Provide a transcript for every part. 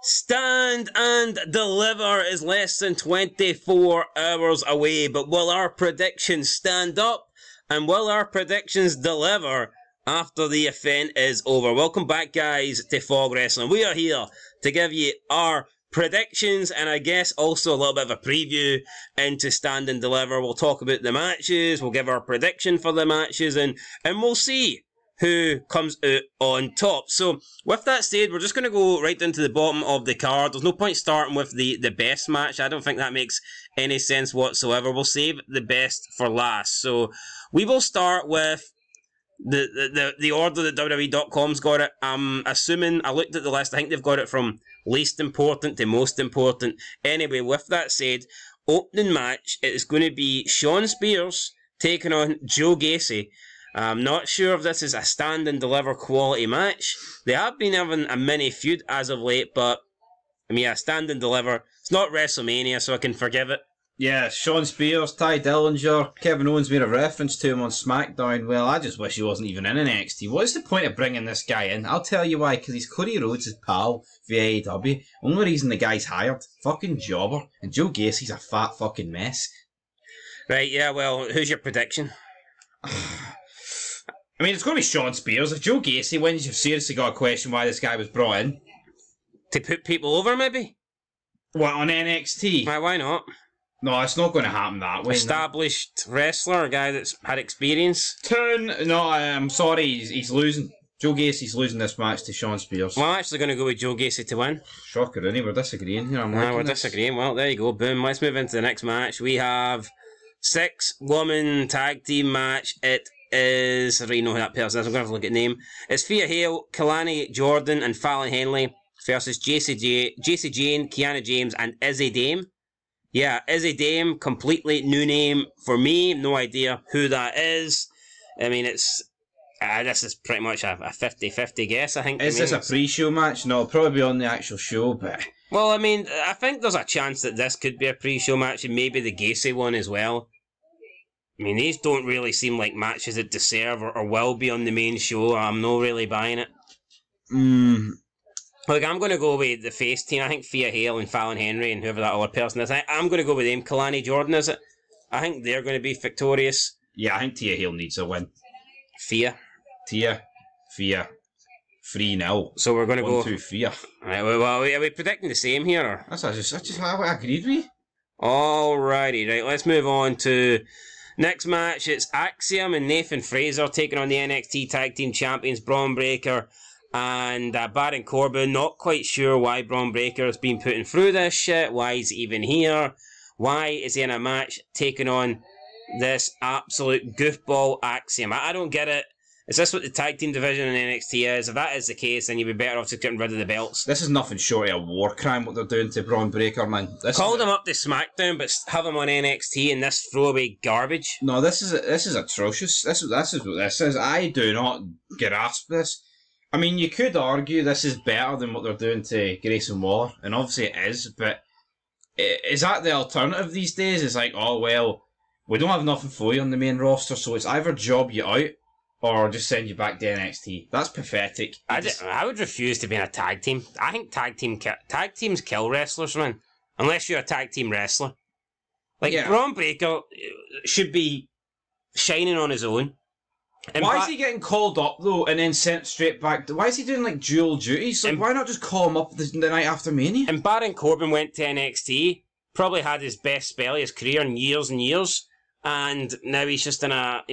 Stand and Deliver is less than 24 hours away, but will our predictions stand up? And will our predictions deliver after the event is over? Welcome back, guys, to Fog Wrestling. We are here to give you our predictions and I guess also a little bit of a preview into Stand and Deliver. We'll talk about the matches, we'll give our prediction for the matches, and we'll see who comes out on top. So, with that said, we're just going to go right down to the bottom of the card. There's no point starting with the best match. I don't think that makes any sense whatsoever. We'll save the best for last. So, we will start with the order that WWE.com's got it. I'm assuming, I looked at the list, I think they've got it from least important to most important. Anyway, with that said, opening match, it is going to be Shawn Spears taking on Joe Gacy. I'm not sure if this is a Stand and Deliver quality match. They have been having a mini feud as of late, but I mean, yeah, Stand and Deliver. It's not WrestleMania, so I can forgive it. Yeah, Shawn Spears, Ty Dillinger, Kevin Owens made a reference to him on SmackDown. Well, I just wish he wasn't even in NXT. What's the point of bringing this guy in? I'll tell you why, because he's Cody Rhodes' pal via AEW. Only reason the guy's hired. Fucking jobber. And Joe Gacy's a fat fucking mess. Right, yeah, well, who's your prediction? I mean, it's going to be Shawn Spears. If Joe Gacy wins, you've seriously got to question why this guy was brought in. To put people over, maybe? What, on NXT? Why not? No, it's not going to happen that way. Established wrestler, a guy that's had experience. No, I'm sorry, he's losing. Joe Gacy's losing this match to Shawn Spears. Well, I'm actually going to go with Joe Gacy to win. Shocker, innit? We're disagreeing here. We're disagreeing. Well, there you go. Boom. Let's move into the next match. We have 6-woman tag team match. It is, I already know who that person is, I'm going to have to look at the name. It's Thea Hale, Kalani Jordan and Fallon Henley versus Jacy Jayne, Kiana James and Izzy Dame. Yeah, Izzy Dame, completely new name for me, no idea who that is. I mean, it's this is pretty much a 50-50 guess, I think. Is this a pre-show match? No, it'll probably be on the actual show, but... Well, I mean, I think there's a chance that this could be a pre-show match and maybe the Gacy one as well. I mean, these don't really seem like matches that deserve or will be on the main show. I'm not really buying it. Look, I'm going to go with the face team. I think Thea Hale and Fallon Henry and whoever that other person is. I'm going to go with them. Kalani Jordan, is it? I think they're going to be victorious. Yeah, I think Thea Hale needs a win. Thea. 3-0. So we're going to go... 1-2, Thea. Right, well, are we predicting the same here? Or? That's just how I agreed with you. Alrighty, right, let's move on to... Next match, it's Axiom and Nathan Fraser taking on the NXT Tag Team Champions Bron Breakker and Baron Corbin. Not quite sure why Bron Breakker has been putting through this shit. Why is he even here? Why is he in a match taking on this absolute goofball Axiom? I don't get it. Is this what the tag team division in NXT is? If that is the case, then you'd be better off just getting rid of the belts. This is nothing short of a war crime what they're doing to Bron Breakker, man. Call them up to SmackDown, but have him on NXT in this throwaway garbage. No, this is atrocious. This is what this is. I do not grasp this. I mean, you could argue this is better than what they're doing to Grayson Waller, and obviously it is, but is that the alternative these days? It's like, oh, well, we don't have nothing for you on the main roster, so it's either job you out, or just send you back to NXT. That's pathetic. I would refuse to be in a tag team. I think tag teams kill wrestlers, man. Unless you're a tag team wrestler. Like, yeah. Bron Breakker should be shining on his own. And why is he getting called up, though, and then sent straight back? Why is he doing, like, dual duties? Like, why not just call him up the night after Mania? And Baron Corbin went to NXT, probably had his best spell of his career in years and years. And now he's just in a,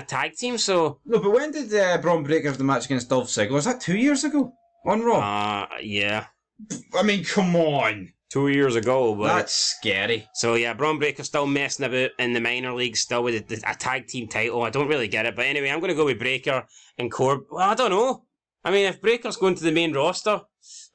tag team, so... No, but when did Bron Breakker have the match against Dolph Ziggler? Was that 2 years ago? On Raw? Yeah. I mean, come on. 2 years ago, but... That's scary. So, yeah, Bron Breakker's still messing about in the minor leagues, still with a tag team title. I don't really get it, but anyway, I'm going to go with Breakker and Corbin. Well, I don't know. I mean, if Breakker's going to the main roster,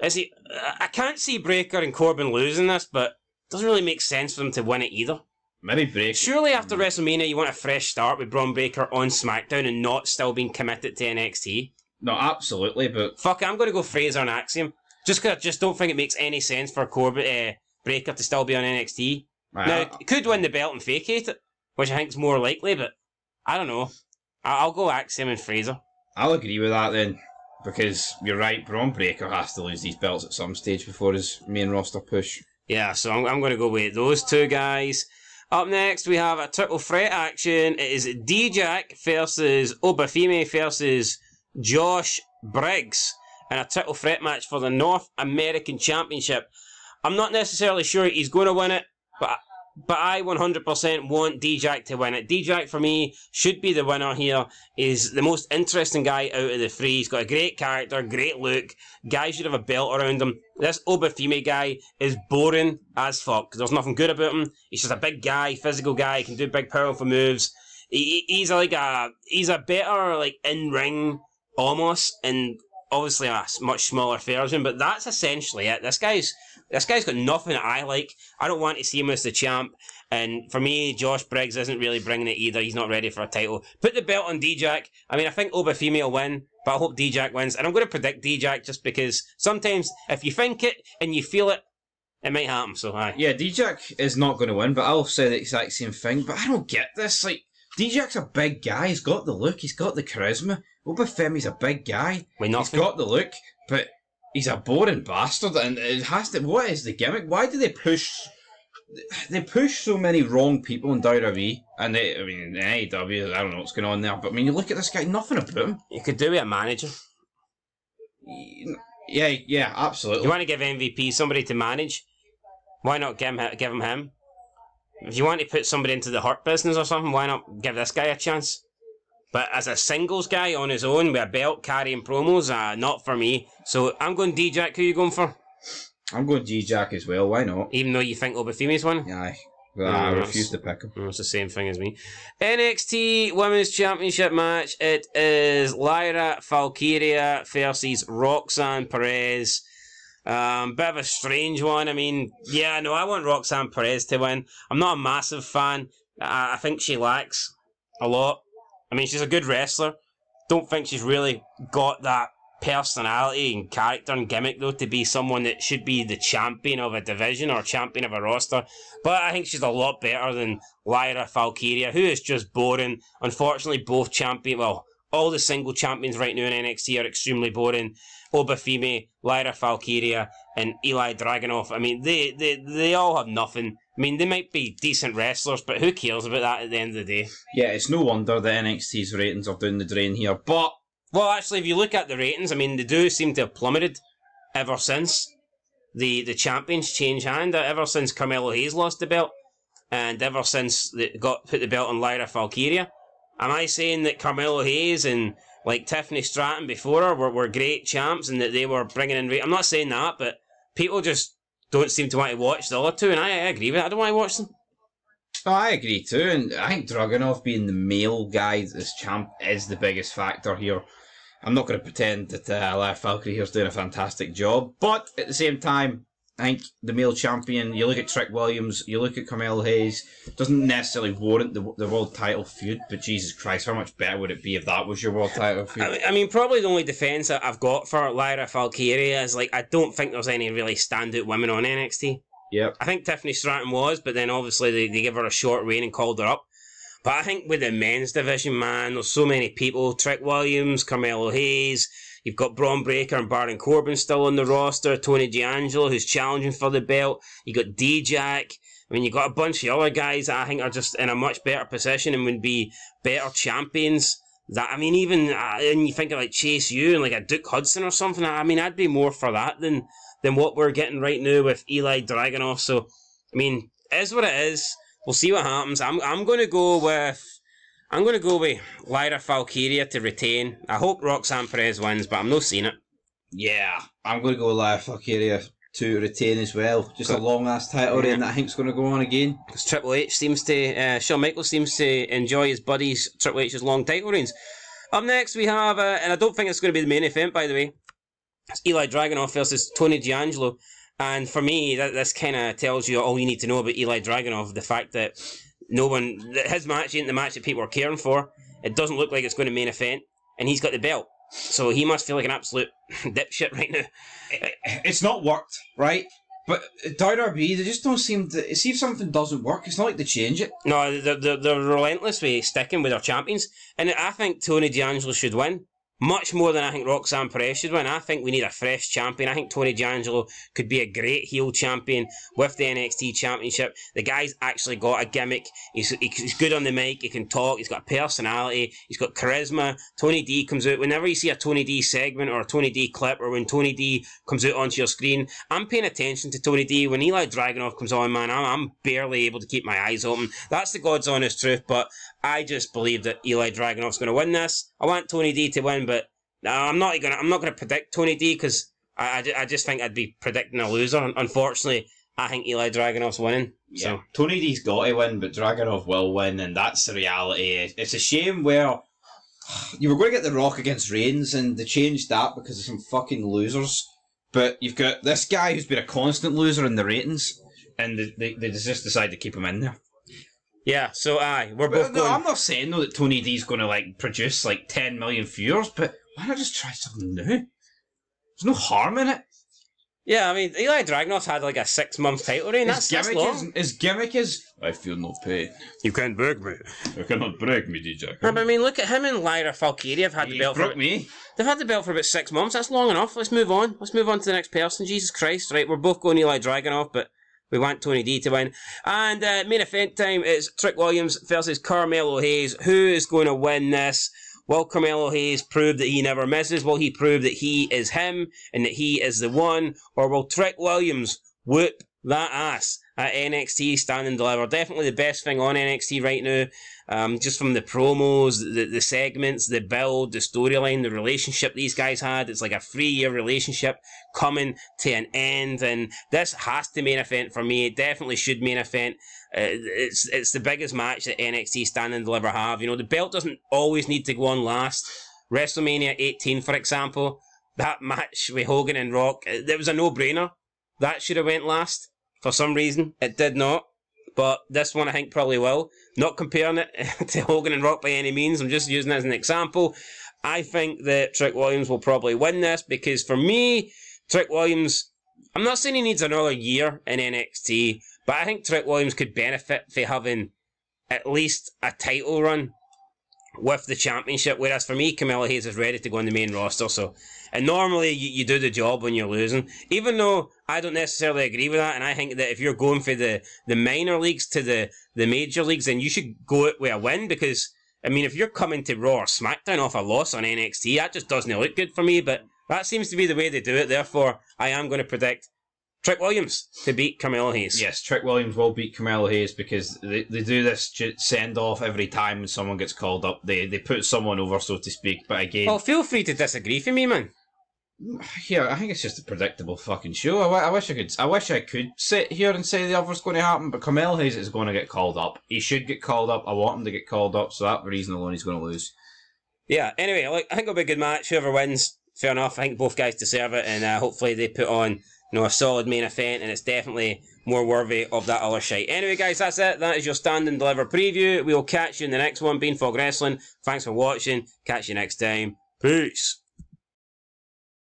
is he... I can't see Breakker and Corbin losing this, but it doesn't really make sense for them to win it either. Maybe Breakker. Surely after WrestleMania you want a fresh start with Bron Breakker on SmackDown and not still being committed to NXT. No, absolutely, but... Fuck it, I'm going to go Fraser and Axiom. Just because I just don't think it makes any sense for Breakker to still be on NXT. Right. Now, he could win the belt and vacate it, which I think is more likely, but I don't know. I'll go Axiom and Fraser. I'll agree with that then. because you're right, Braun Breaker has to lose these belts at some stage before his main roster push. Yeah, so I'm going to go with those two guys. Up next, we have a triple threat action. It is D-Jack versus Obafemi versus Josh Briggs in a triple threat match for the North American Championship. I'm not necessarily sure he's going to win it, but I 100% want D-Jack to win it. D-Jack, for me, should be the winner here. He's the most interesting guy out of the three. He's got a great character, great look. Guy should have a belt around him. This Obafemi guy is boring as fuck. There's nothing good about him. He's just a big guy, physical guy. He can do big, powerful moves. He's a better, like, in-ring, almost, and obviously a much smaller version, but that's essentially it. This guy's got nothing that I like. I don't want to see him as the champ. And for me, Josh Briggs isn't really bringing it either. He's not ready for a title. Put the belt on D-Jack. I mean, I think Obafemi will win, but I hope D-Jack wins. And I'm going to predict D-Jack just because sometimes if you think it and you feel it, it might happen. So, aye. Yeah, D-Jack is not going to win, but I'll say the exact same thing. But I don't get this. Like, D-Jack's a big guy. He's got the look. He's got the charisma. Obafemi's a big guy. He's got the look, but he's a boring bastard, and it has to. What is the gimmick? Why do they push? They push so many wrong people in WWE, and in AEW, I don't know what's going on there. But I mean, you look at this guy, nothing about him. You could do it a manager. Yeah, absolutely. You want to give MVP somebody to manage? Why not give him him? If you want to put somebody into the Hurt business or something, why not give this guy a chance? But as a singles guy on his own with a belt carrying promos, not for me. So I'm going D-Jack. Who are you going for? I'm going D-Jack as well. Why not? Even though you think Obafemi's winning? Aye. Well, I refuse to pick him. It's the same thing as me. NXT Women's Championship match. It is Lyra Valkyria versus Roxanne Perez. Bit of a strange one. I mean, yeah, no, I want Roxanne Perez to win. I'm not a massive fan. I think she lacks a lot. I mean, she's a good wrestler. Don't think she's really got that personality and character and gimmick, though, to be someone that should be the champion of a division or champion of a roster. But I think she's a lot better than Lyra Valkyria, who is just boring. Unfortunately, both all the single champions right now in NXT are extremely boring. Obafemi, Lyra Valkyria, and Eli Dragunov. I mean, they all have nothing. I mean, they might be decent wrestlers, but who cares about that at the end of the day? Yeah, it's no wonder that NXT's ratings are down the drain here, but... Well, actually, if you look at the ratings, I mean, they do seem to have plummeted ever since the champions changed hand, ever since Carmelo Hayes lost the belt, and ever since they put the belt on Lyra Valkyria. Am I saying that Carmelo Hayes and, like, Tiffany Stratton before her were great champs and that they were bringing in... I'm not saying that, but people just don't seem to want to watch the other two, and I agree with it. I don't want to watch them. Oh, I agree too, and I think Dragunov being the male guy as champ is the biggest factor here. I'm not going to pretend that Lyra Valkyrie here's doing a fantastic job, but at the same time, I think the male champion, you look at Trick Williams, you look at Carmelo Hayes, doesn't necessarily warrant the world title feud, but Jesus Christ, how much better would it be if that was your world title feud? I mean, probably the only defence that I've got for Lyra Valkyria is, like, I don't think there's any really standout women on NXT. Yep. I think Tiffany Stratton was, but then obviously they gave her a short reign and called her up. But I think with the men's division, man, there's so many people. Trick Williams, Carmelo Hayes, you've got Braun Breaker and Baron Corbin still on the roster, Tony D'Angelo, who's challenging for the belt, you got D-Jack. I mean, you've got a bunch of other guys that I think are just in a much better position and would be better champions. That, I mean, even, and you think of like Chase U and like a Duke Hudson or something, I mean, I'd be more for that than what we're getting right now with Eli Dragunov. So, I mean, it is what it is. We'll see what happens. I'm going to go with Lyra Valkyria to retain. I hope Roxanne Perez wins, but I'm not seeing it. Yeah, I'm going to go with Lyra Valkyria to retain as well. Just a long ass title reign that I think's going to go on again. Because Triple H seems to, Shawn Michaels seems to enjoy his buddies Triple H's long title reigns. Up next we have, and I don't think it's going to be the main event, by the way. It's Eli Dragunov versus Tony D'Angelo. And for me, this kind of tells you all you need to know about Eli Dragunov. The fact that his match ain't the match that people are caring for. It doesn't look like it's going to main event. And he's got the belt. So he must feel like an absolute dipshit right now. It's not worked, right? But WWE, they just don't seem to... See if something doesn't work, it's not like they change it. No, they're relentlessly sticking with their champions. And I think Tony D'Angelo should win. Much more than I think Roxanne Perez should win. I think we need a fresh champion. I think Tony D'Angelo could be a great heel champion with the NXT Championship. The guy's actually got a gimmick. He's good on the mic. He can talk. He's got a personality. He's got charisma. Tony D comes out. Whenever you see a Tony D segment or a Tony D clip, or when Tony D comes out onto your screen, I'm paying attention to Tony D. When Eli Dragunov comes on, man, I'm barely able to keep my eyes open. That's the God's honest truth, but I just believe that Eli Dragunov's going to win this. I want Tony D to win, but I'm not going to predict Tony D, because I just think I'd be predicting a loser. Unfortunately, I think Eli Dragunov's winning. Yeah. So Tony D's got to win, but Dragunov will win, and that's the reality. It's a shame where you were going to get The Rock against Reigns, and they changed that because of some fucking losers. But you've got this guy who's been a constant loser in the ratings, and they just decided to keep him in there. yeah, so we're both No, going. I'm not saying though that Tony D's going to like produce like 10 million viewers, but why not just try something new? There's no harm in it. Yeah, I mean, Eli Dragunov's had like a 6-month title reign. That's long. His gimmick is, I feel no pain. You can't break me. You cannot break me, DJ. No, but I mean, look at him and Lyra Valkyria have had the belt for... me. They've had the belt for about 6 months. That's long enough. Let's move on. Let's move on to the next person. Jesus Christ. Right, we're both going Eli Dragunov, but we want Tony D to win. And main event time is Trick Williams versus Carmelo Hayes. Who is going to win this? Will Carmelo Hayes prove that he never misses? Will he prove that he is him and that he is the one? Or will Trick Williams whoop that ass at NXT Stand and Deliver? Definitely the best thing on NXT right now. Just from the promos, the segments, the build, the storyline, the relationship these guys had. It's like a 3-year relationship coming to an end, and this has to main event for me. It definitely should main event. It's the biggest match that NXT Stand and Deliver have. You know, the belt doesn't always need to go on last. WrestleMania 18, for example, that match with Hogan and Rock, it was a no-brainer. That should have went last. For some reason, it did not. But this one I think probably will. Not comparing it to Hogan and Rock by any means. I'm just using it as an example. I think that Trick Williams will probably win this, because for me, Trick Williams, I'm not saying he needs another year in NXT, but I think Trick Williams could benefit from having at least a title run with the championship, whereas for me, Carmelo Hayes is ready to go on the main roster. So, and normally you do the job when you're losing, even though I don't necessarily agree with that, and I think that if you're going for the minor leagues to the major leagues, then you should go out with a win, because, I mean, if you're coming to Raw or SmackDown off a loss on NXT, that just doesn't look good for me, but that seems to be the way they do it. Therefore, I am going to predict Trick Williams to beat Carmelo Hayes. Yes, Trick Williams will beat Carmelo Hayes, because they do this send-off every time when someone gets called up. They put someone over, so to speak, but again... Well, feel free to disagree for me, man. Yeah, I think it's just a predictable fucking show. I wish I could sit here and say the other's going to happen, but Carmelo Hayes is going to get called up. He should get called up. I want him to get called up, so that's the reason alone he's going to lose. Yeah, anyway, I think it'll be a good match. Whoever wins, fair enough. I think both guys deserve it, and hopefully they put on a solid main event, and it's definitely more worthy of that other shite. Anyway, guys, that's it. That is your Stand and Deliver preview. We will catch you in the next one. Beanfog Wrestling. Thanks for watching. Catch you next time. Peace.